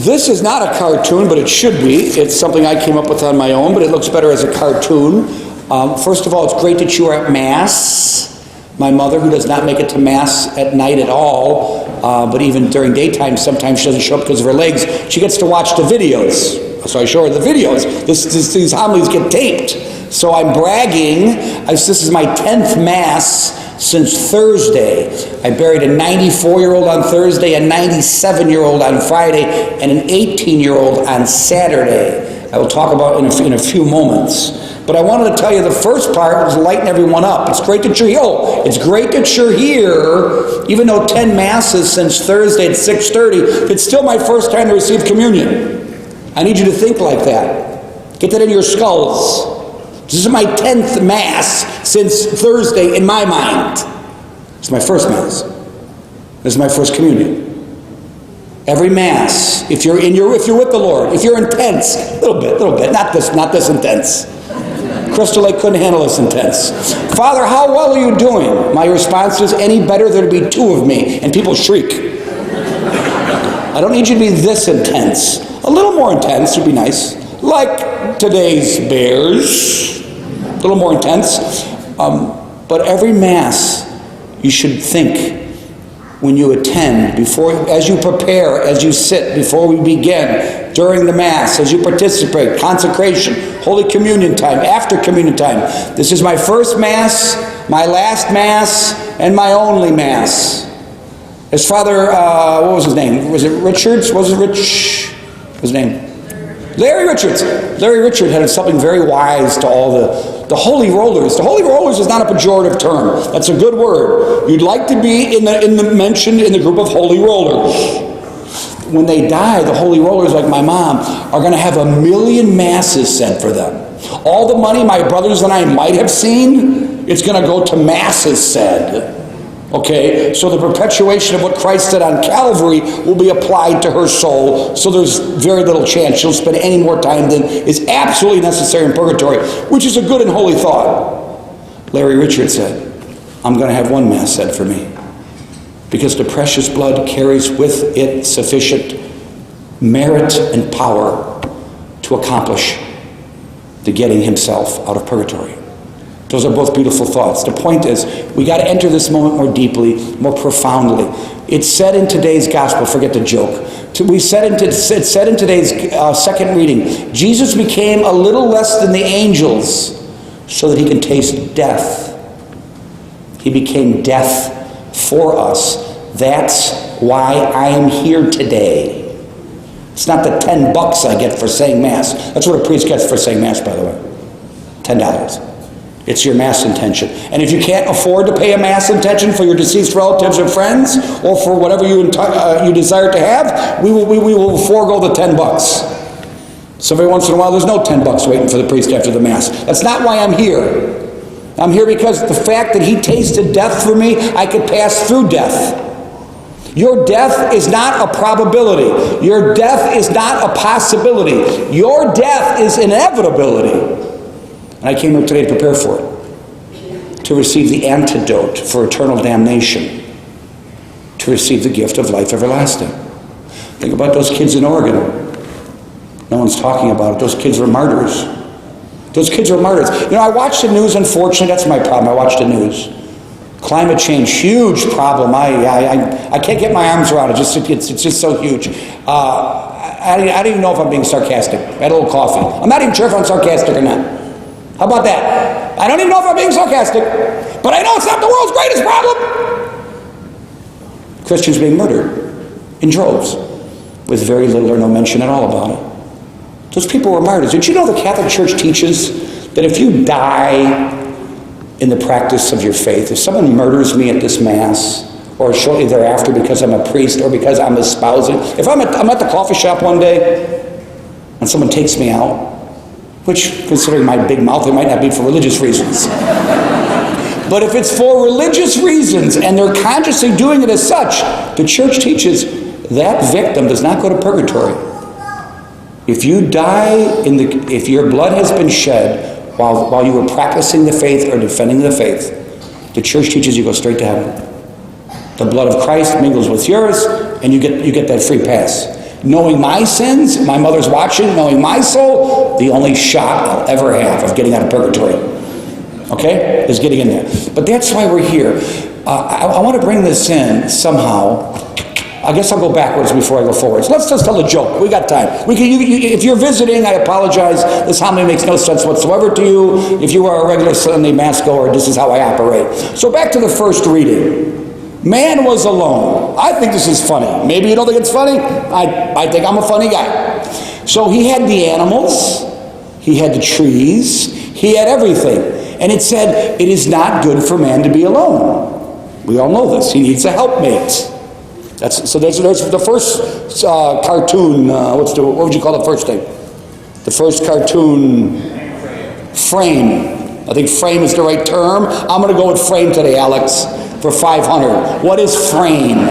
This is not a cartoon, but it should be. It's something I came up with on my own, but it looks better as a cartoon. First of all, it's great that you are at Mass. My mother, who does not make it to Mass at night at all, but even during daytime, sometimes she doesn't show up because of her legs, she gets to watch the videos. So I show her the videos. These homilies get taped. So I'm bragging. This is my 10th Mass since Thursday. I buried a 94-year-old on Thursday, a 97-year-old on Friday, and an 18-year-old on Saturday. I will talk about in a few moments. But I wanted to tell you the first part was lighten everyone up. It's great that you're here. Oh, it's great that you're here, even though 10 Masses since Thursday at 6:30, it's still my first time to receive communion. I need you to think like that. Get that in your skulls. This is my 10th Mass since Thursday in my mind. It's my first Mass. This is my first communion. Every Mass, if you're with the Lord, if you're intense, a little bit, not this intense. Crystal Lake couldn't handle this intense. Father, how well are you doing? My response is, any better there'd be two of me, and people shriek. I don't need you to be this intense. A little more intense would be nice. Like today's Bears. A little more intense. But every Mass, you should think when you attend, as you prepare, as you sit, before we begin, during the Mass, as you participate, consecration, Holy Communion time, after Communion time. This is my first Mass, my last Mass, and my only Mass. As Father, what was his name? Was it Richards? Was it Rich? What was his name? Larry Richards. Larry Richards had something very wise to all the holy rollers. The holy rollers is not a pejorative term. That's a good word. You'd like to be mentioned in the group of holy rollers. When they die, the holy rollers, like my mom, are going to have 1,000,000 Masses sent for them. All the money my brothers and I might have seen, it's going to go to Masses said. Okay, so the perpetuation of what Christ did on Calvary will be applied to her soul, so there's very little chance she'll spend any more time than is absolutely necessary in purgatory, which is a good and holy thought. Larry Richards said, I'm going to have one Mass said for me, because the precious blood carries with it sufficient merit and power to accomplish the getting himself out of purgatory. Those are both beautiful thoughts. The point is, we got to enter this moment more deeply, more profoundly. It's said in today's gospel, forget the joke. It's said in today's second reading, Jesus became a little less than the angels so that he can taste death. He became death for us. That's why I am here today. It's not the $10 I get for saying Mass. That's what a priest gets for saying Mass, by the way. $10. It's your Mass intention. And if you can't afford to pay a Mass intention for your deceased relatives or friends, or for whatever you desire to have, we will forego the $10. So every once in a while, there's no $10 waiting for the priest after the Mass. That's not why I'm here. I'm here because the fact that he tasted death for me, I could pass through death. Your death is not a probability. Your death is not a possibility. Your death is inevitability. And I came here today to prepare for it, to receive the antidote for eternal damnation, to receive the gift of life everlasting. Think about those kids in Oregon. No one's talking about it. Those kids were martyrs. Those kids were martyrs. You know, I watch the news, unfortunately. That's my problem. I watch the news. Climate change, huge problem. I can't get my arms around it. It's just so huge. I don't even know if I'm being sarcastic. I had a little coffee. I'm not even sure if I'm sarcastic or not. How about that? I don't even know if I'm being sarcastic, but I know it's not the world's greatest problem. Christians being murdered in droves with very little or no mention at all about it. Those people were martyrs. Did you know the Catholic Church teaches that if you die in the practice of your faith, if someone murders me at this Mass, or shortly thereafter because I'm a priest or because I'm espousing, if I'm at the coffee shop one day and someone takes me out, which, considering my big mouth, it might not be for religious reasons. But if it's for religious reasons and they're consciously doing it as such, the church teaches that victim does not go to purgatory. If you die if your blood has been shed while you were practicing the faith or defending the faith, the church teaches you go straight to heaven. The blood of Christ mingles with yours, and you get that free pass. Knowing my sins, my mother's watching, knowing my soul, the only shot I'll ever have of getting out of purgatory, okay, is getting in there. But that's why we're here. I want to bring this in somehow. I guess I'll go backwards before I go forwards. Let's just tell a joke. We got time. If you're visiting, I apologize. This homily makes no sense whatsoever to you. If you are a regular Sunday Mass goer, this is how I operate. So back to the first reading. Man was alone. I think this is funny. Maybe you don't think it's funny. I think I'm a funny guy. So he had the animals. He had the trees. He had everything. And it said, it is not good for man to be alone. We all know this. He needs a helpmate. So there's the first cartoon. What would you call the first thing? The first cartoon frame. I think frame is the right term. I'm going to go with frame today, Alex, for 500. What is frame?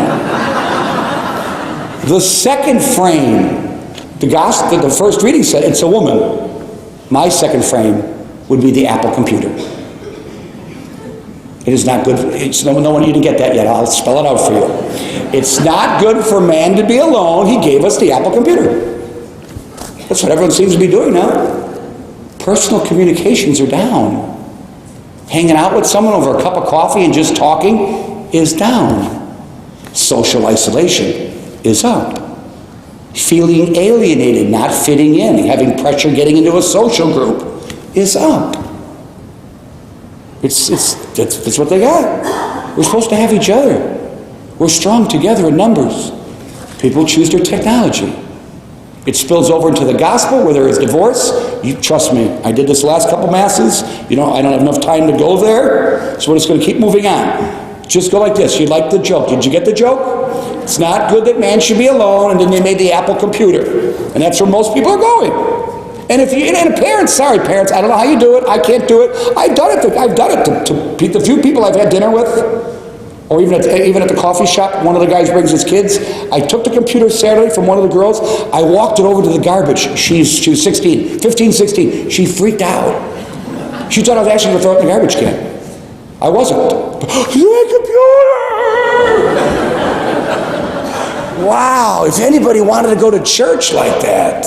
The second frame, the first reading said it's a woman. My second frame would be the Apple computer. It is not good. No one didn't get that yet. I'll spell it out for you. It's not good for man to be alone. He gave us the Apple computer. That's what everyone seems to be doing now. Personal communications are down. Hanging out with someone over a cup of coffee and just talking is down. Social isolation is up. Feeling alienated, not fitting in, having pressure getting into a social group is up. That's what they got. We're supposed to have each other. We're strong together in numbers. People choose their technology. It spills over into the gospel where there is divorce. You trust me, I did this last couple masses. I don't have enough time to go there, so we're just going to keep moving on. Just go like this. You like the joke. Did you get the joke? It's not good that man should be alone, and then they made the Apple computer. And that's where most people are going. And parents, sorry parents, I don't know how you do it. I can't do it. I've done it to the few people I've had dinner with, or even at the coffee shop. One of the guys brings his kids. I took the computer Saturday from one of the girls. I walked it over to the garbage. She was 15, 16. She freaked out. She thought I was actually going to throw it in the garbage can. I wasn't. Your computer! Wow, if anybody wanted to go to church like that.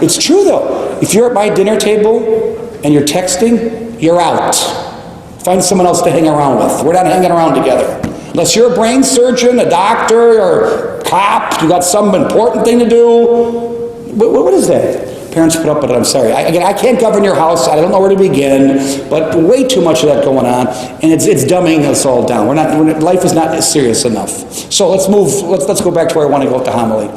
It's true though. If you're at my dinner table and you're texting, you're out. Find someone else to hang around with. We're not hanging around together. Unless you're a brain surgeon, a doctor, or cop, you got some important thing to do. What is that? Parents put up with it, I'm sorry. I can't govern your house. I don't know where to begin, but way too much of that going on, and it's dumbing us all down. Life is not serious enough. So let's go back to where I want to go with the homily.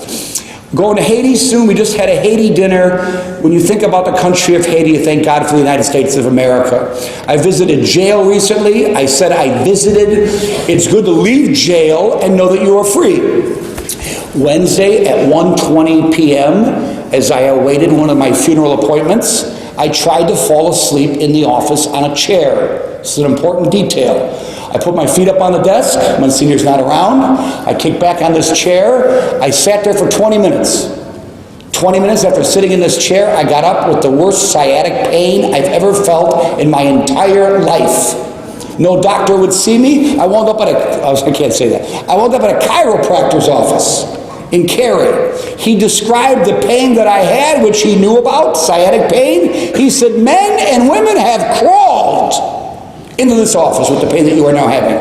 Going to Haiti soon. We just had a Haiti dinner. When you think about the country of Haiti, you thank God for the United States of America. I visited jail recently. I said I visited. It's good to leave jail and know that you are free. Wednesday at 1:20 p.m., as I awaited one of my funeral appointments, I tried to fall asleep in the office on a chair. This is an important detail. I put my feet up on the desk. Monsignor's not around. I kicked back on this chair. I sat there for 20 minutes. 20 minutes after sitting in this chair, I got up with the worst sciatic pain I've ever felt in my entire life. No doctor would see me. I wound up at I can't say that. I wound up at a chiropractor's office in Cary. He described the pain that I had, which he knew about, sciatic pain. He said, men and women have crawled into this office with the pain that you are now having.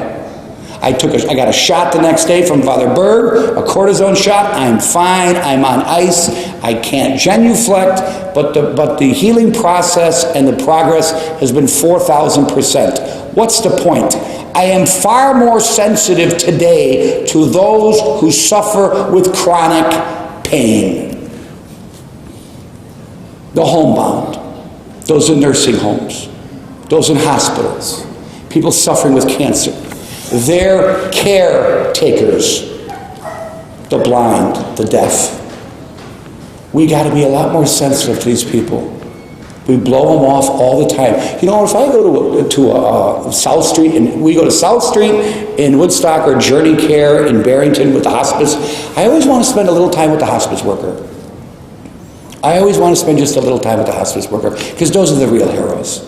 I got a shot the next day from Father Berg, a cortisone shot. I'm fine. I'm on ice. I can't genuflect, but the healing process and the progress has been 4,000%. What's the point? I am far more sensitive today to those who suffer with chronic pain. The homebound, those in nursing homes, those in hospitals, people suffering with cancer, their caretakers, the blind, the deaf. We got to be a lot more sensitive to these people. We blow them off all the time. You know, if I go to South Street, and we go to South Street in Woodstock or Journey Care in Barrington with the hospice, I always want to spend a little time with the hospice worker. I always want to spend just a little time with the hospice worker, because those are the real heroes.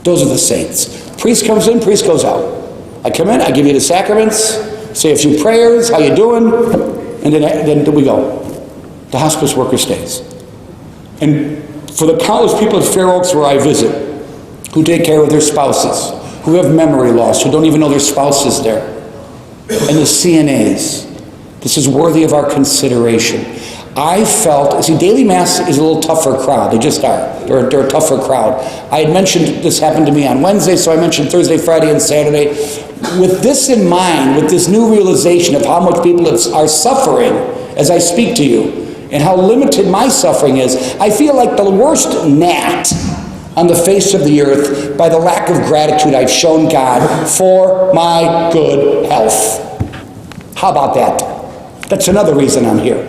Those are the saints. Priest comes in, priest goes out. I come in, I give you the sacraments, say a few prayers, how you doing, and then we go. The hospice worker stays. And for the countless people at Fair Oaks where I visit, who take care of their spouses, who have memory loss, who don't even know their spouse is there, and the CNAs, this is worthy of our consideration. I felt, see, daily mass is a little tougher crowd. They just are. They're a tougher crowd. I had mentioned this happened to me on Wednesday, so I mentioned Thursday, Friday, and Saturday. With this in mind, with this new realization of how much people are suffering as I speak to you, and how limited my suffering is, I feel like the worst gnat on the face of the earth by the lack of gratitude I've shown God for my good health. How about that? That's another reason I'm here.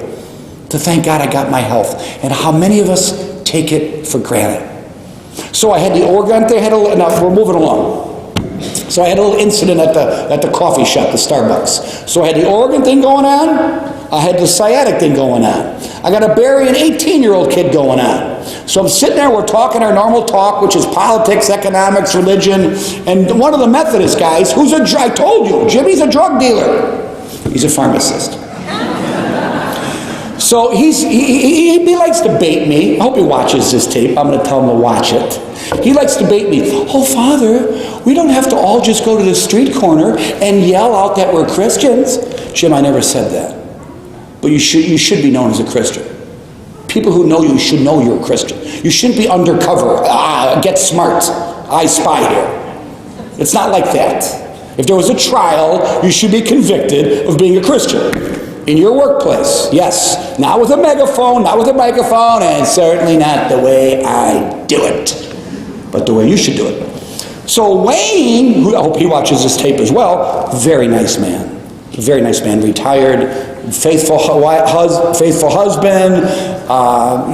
To thank God I got my health. And how many of us take it for granted. So I had the organ there, now we're moving along. So I had a little incident at the coffee shop, the Starbucks. So I had the organ thing going on. I had the sciatic thing going on. I got to bury an 18-year-old kid going on. So I'm sitting there, we're talking our normal talk, which is politics, economics, religion, and one of the Methodist guys, I told you, Jimmy's a drug dealer. He's a pharmacist. So he likes to bait me. I hope he watches this tape. I'm going to tell him to watch it. He likes to bait me. Oh, Father, we don't have to all just go to the street corner and yell out that we're Christians. Jim, I never said that. But you should be known as a Christian. People who know you should know you're a Christian. You shouldn't be undercover. Get smart. I spy here. It's not like that. If there was a trial, you should be convicted of being a Christian. In your workplace, yes. Not with a megaphone, not with a microphone, and certainly not the way I do it. But the way you should do it. So Wayne, who I hope he watches this tape as well, very nice man. Very nice man, retired, faithful husband,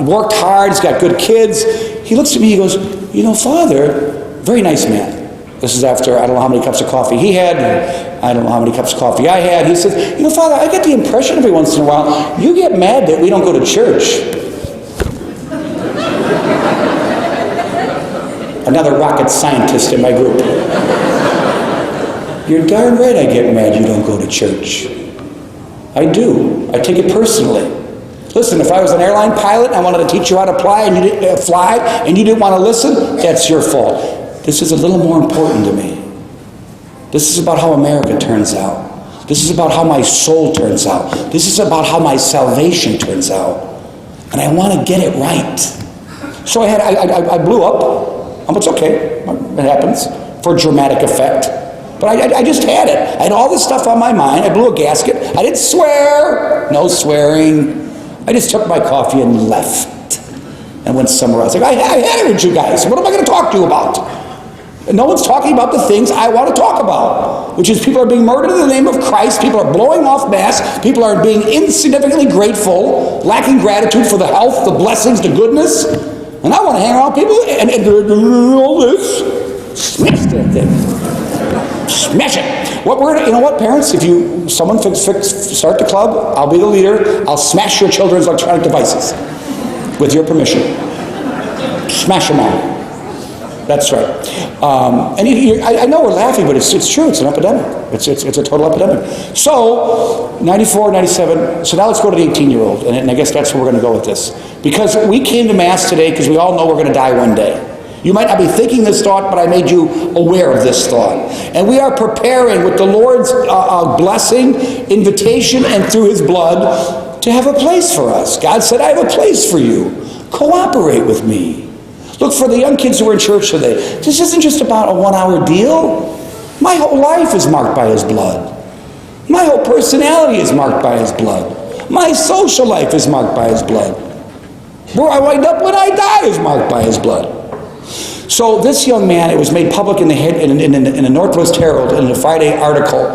worked hard, he's got good kids. He looks at me, he goes, you know, Father, very nice man. This is after, I don't know how many cups of coffee he had, I don't know how many cups of coffee I had. He says, you know, Father, I get the impression every once in a while, you get mad that we don't go to church. Another rocket scientist in my group. You're darn right I get mad you don't go to church. I do. I take it personally. Listen, if I was an airline pilot and I wanted to teach you how to fly and you didn't want to listen, that's your fault. This is a little more important to me. This is about how America turns out. This is about how my soul turns out. This is about how my salvation turns out. And I want to get it right. So I blew up. It's okay. It happens. For dramatic effect. But I just had it. I had all this stuff on my mind. I blew a gasket. I didn't swear. No swearing. I just took my coffee and left. And went somewhere else. Like, I had it with you guys. What am I going to talk to you about? And no one's talking about the things I want to talk about. Which is people are being murdered in the name of Christ. People are blowing off mass. People are being insignificantly grateful. Lacking gratitude for the health, the blessings, the goodness. And I want to hang around people and do all this. Smash that thing. Smash it. You know what, parents? If someone start the club, I'll be the leader. I'll smash your children's electronic devices with your permission. Smash them all. That's right. And I know we're laughing, but it's true. It's an epidemic. It's a total epidemic. So, 94, 97. So now let's go to the 18-year-old. And I guess that's where we're going to go with this. Because we came to Mass today because we all know we're going to die one day. You might not be thinking this thought, but I made you aware of this thought. And we are preparing with the Lord's blessing, invitation, and through His blood to have a place for us. God said, I have a place for you. Cooperate with me. Look, for the young kids who are in church today, this isn't just about a one-hour deal. My whole life is marked by His blood. My whole personality is marked by His blood. My social life is marked by His blood. Where I wind up when I die is marked by His blood. So this young man, it was made public in the Northwest Herald in a Friday article,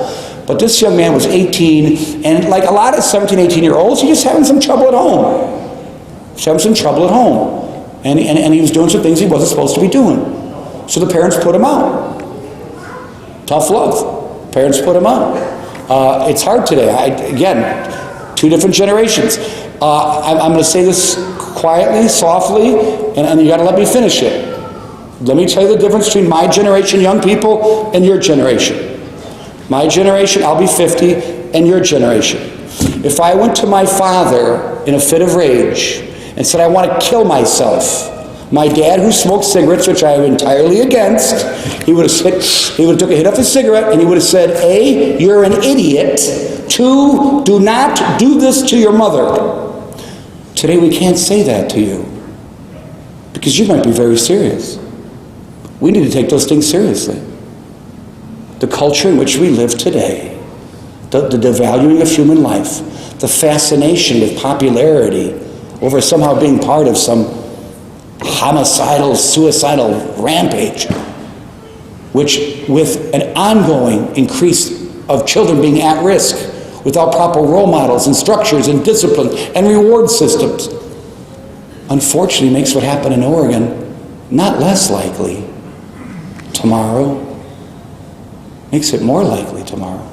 but this young man was 18, and like a lot of 17, 18-year-olds, he's just having some trouble at home. He's having some trouble at home. And he was doing some things he wasn't supposed to be doing. So the parents put him out. Tough love. Parents put him out. It's hard today. Again, two different generations. I'm going to say this quietly, softly, and you got to let me finish it. Let me tell you the difference between my generation, young people, and your generation. My generation, I'll be 50, and your generation. If I went to my father in a fit of rage and said, I want to kill myself, my dad, who smoked cigarettes, which I am entirely against, he would have took a hit off his cigarette and he would have said, A, you're an idiot. 2, do not do this to your mother. Today we can't say that to you because you might be very serious. We need to take those things seriously. The culture in which we live today, the devaluing of human life, the fascination with popularity over somehow being part of some homicidal, suicidal rampage, which with an ongoing increase of children being at risk without proper role models and structures and discipline and reward systems, unfortunately makes what happened in Oregon not less likely tomorrow, makes it more likely tomorrow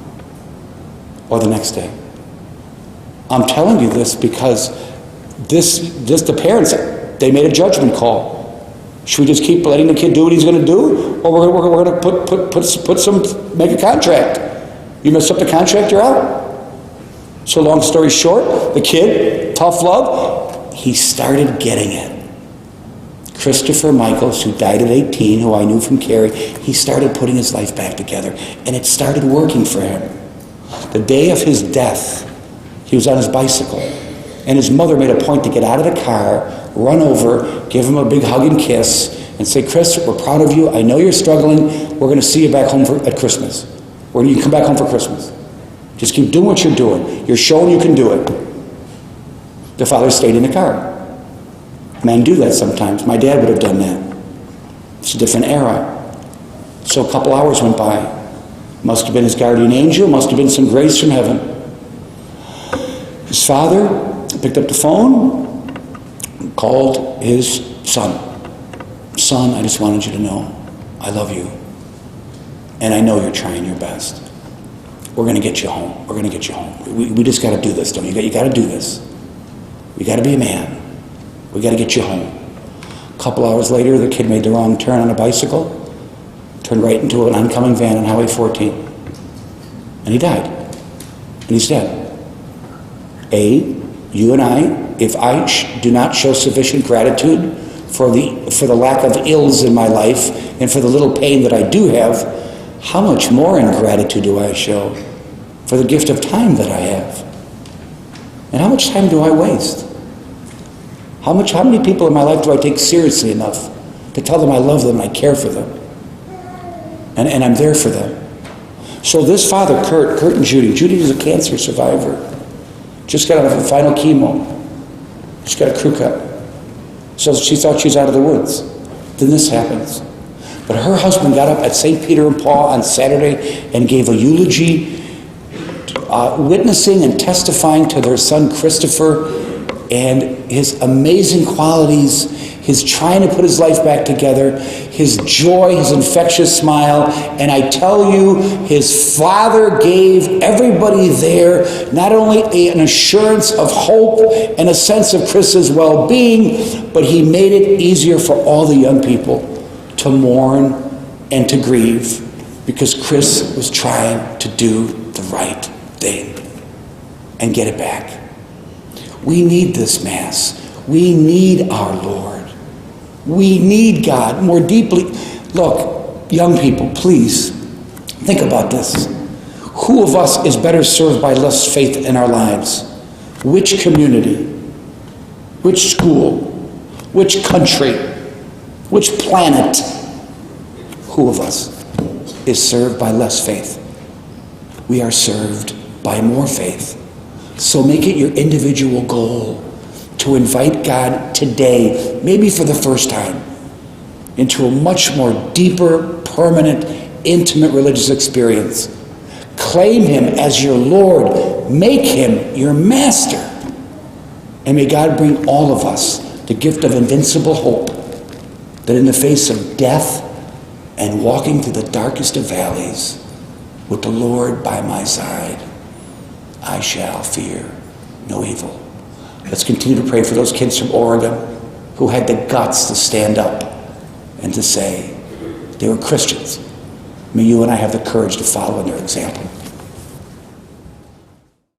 or the next day. I'm telling you this because the parents, they made a judgment call. Should we just keep letting the kid do what he's going to do, or we're going to make a contract? You mess up the contract, you're out. So long story short, the kid, tough love, he started getting it. Christopher Michaels, who died at 18, who I knew from Carrie, he started putting his life back together, and it started working for him. The day of his death, he was on his bicycle, and his mother made a point to get out of the car, run over, give him a big hug and kiss, and say, Chris, we're proud of you. I know you're struggling. We're going to see you back home at Christmas. You can come back home for Christmas. Just keep doing what you're doing. You're showing you can do it. The father stayed in the car. Men do that sometimes. My dad would have done that. It's a different era. So a couple hours went by. Must have been his guardian angel. Must have been some grace from heaven. His father picked up the phone, called his son. Son, I just wanted you to know I love you. And I know you're trying your best. We're going to get you home. We're going to get you home. We just got to do this, don't you? You got to do this. You got to be a man. We got to get you home. A couple hours later, the kid made the wrong turn on a bicycle, turned right into an oncoming van on Highway 14. And he died. And he's dead. You and I, if I do not show sufficient gratitude for the lack of ills in my life and for the little pain that I do have, how much more ingratitude do I show for the gift of time that I have? And how much time do I waste? How many people in my life do I take seriously enough to tell them I love them and I care for them? And I'm there for them. So this father, Kurt and Judy is a cancer survivor. Just got out of a final chemo. She got a crew cut. So she thought she was out of the woods. Then this happens. But her husband got up at St. Peter and Paul on Saturday and gave a eulogy, witnessing and testifying to their son Christopher and his amazing qualities, his trying to put his life back together, his joy, his infectious smile. And I tell you, his father gave everybody there not only an assurance of hope and a sense of Chris's well-being, but he made it easier for all the young people to mourn and to grieve because Chris was trying to do the right thing and get it back. We need this Mass. We need our Lord. We need God more deeply. Look, young people, please think about this. Who of us is better served by less faith in our lives? Which community? Which school? Which country? Which planet? Who of us is served by less faith? We are served by more faith. So make it your individual goal to invite God today, maybe for the first time, into a much more deeper, permanent, intimate religious experience. Claim him as your Lord. Make him your master. And may God bring all of us the gift of invincible hope, that in the face of death and walking through the darkest of valleys, with the Lord by my side, I shall fear no evil. Let's continue to pray for those kids from Oregon who had the guts to stand up and to say they were Christians. May you and I have the courage to follow in their example.